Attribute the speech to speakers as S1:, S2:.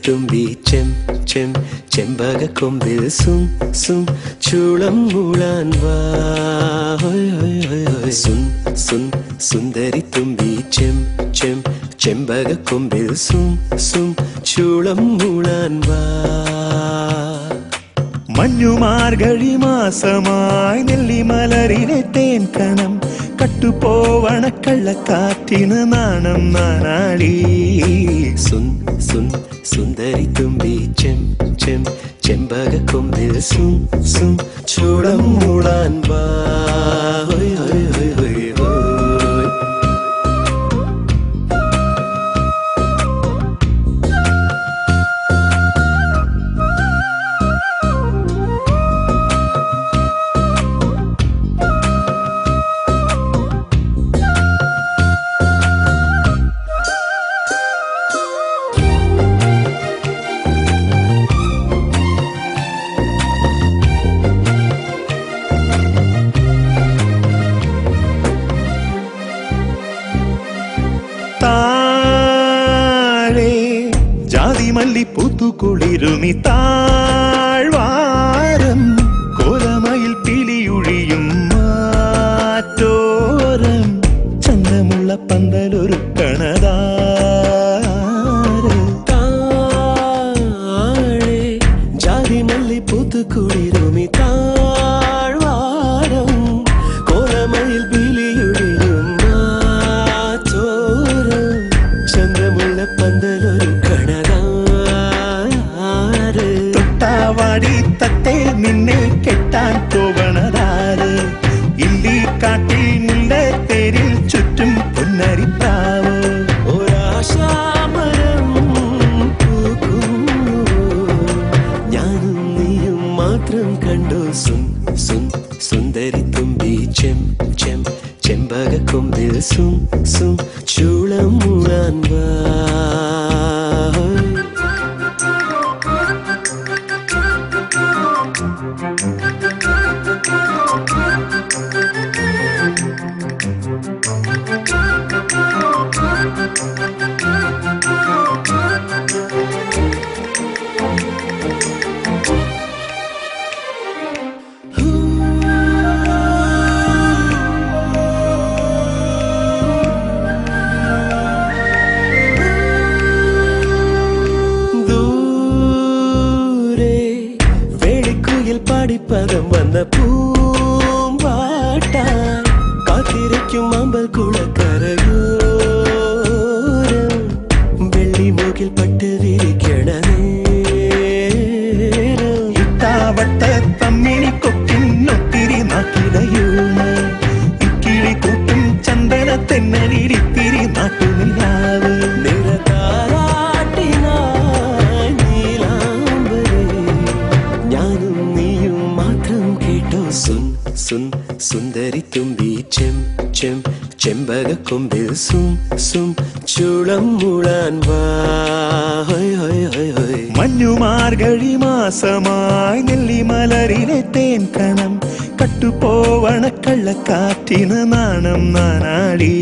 S1: സുന്ദരിത്തുമ്പി ചെം ചെം ചെമ്പകക്കൊമ്പിൽ സും സും ചൂളം മൂളാൻ വാ സുൻ സുൻ സുന്ദരിത്തുമ്പി ചെം ചെം ചെമ്പകക്കൊമ്പിൽ സും സും ചൂളം മൂളാൻ വാ
S2: മഞ്ഞുമാർഗഴി മാസമായി നെല്ലിമലരിലെ തേൻ കണം കട്ടുപോവണ കള്ളക്കാറ്റിന് നാണം നാനാളി
S1: സുൻ സുൻ സുന്ദരിത്തുമ്പി ചെം ചെം ചെമ്പകക്കൊമ്പിൽ സും സും ചൂളം മൂളാൻ വാ
S2: ജാതിമല്ലി പൂത്തുകുളിരുമി താഴ്വാരം കോലമയിൽ പിലിയൊഴിയും മാറ്റോരം ചന്തമുള്ള പന്തലൊരുക്കണതാര്
S1: താഴെ ജാതിമല്ലി പൂത്തുകുളിരുമി താഴ്വാരം കോലമയിൽ പിലിയൊഴിയും മാറ്റോരം ചന്തമുള്ള പന്തലൊരു
S2: തൊട്ടാവാടി തത്തേ നിന്നെ കെട്ടാൻ പോകണതാര് ഇല്ലി കാട്ടിൽ മുല്ലത്തേരിൽ ചുറ്റും പൊന്നരിപ്പാവ്
S1: ഒരാശാമരം പൂക്കുന്നു ഞാനും നീയും മാത്രം കണ്ടു സുൻ സുൻ സുന്ദരിത്തുമ്പി ചെം ചെം ചെമ്പകക്കൊമ്പിൽ സും സും ചൂളം മൂളാൻ വാ പാടിപ്പദം വന്ന പൂമ്പാട്ടാൻ കാത്തിരിക്കും അമ്പൽ കുളക്കരയോരം വെള്ളിമൂക്കിൽ പട്ട് വിരിക്കണ നേരം
S2: ഇട്ടാവട്ട തമ്മിണി കൊക്കിനൊത്തിരി നാട്ടിടയൂണ് ഇക്കിളി കൂട്ടും ചന്ദന തെന്നലിരിത്തിരി നാട്ടുനിലാവ്
S1: സുൻ സുൻ സുന്ദരിത്തുമ്പി ചെം ചെം ചെമ്പകക്കൊമ്പിൽ സും സും ചൂളം മൂളാൻ വാ
S2: മഞ്ഞുമാർഗഴി മാസമായി നെല്ലിമലരിലെ തേൻ കണം കട്ടുപോവണ കള്ളക്കാറ്റിന് നാണം നാനാളി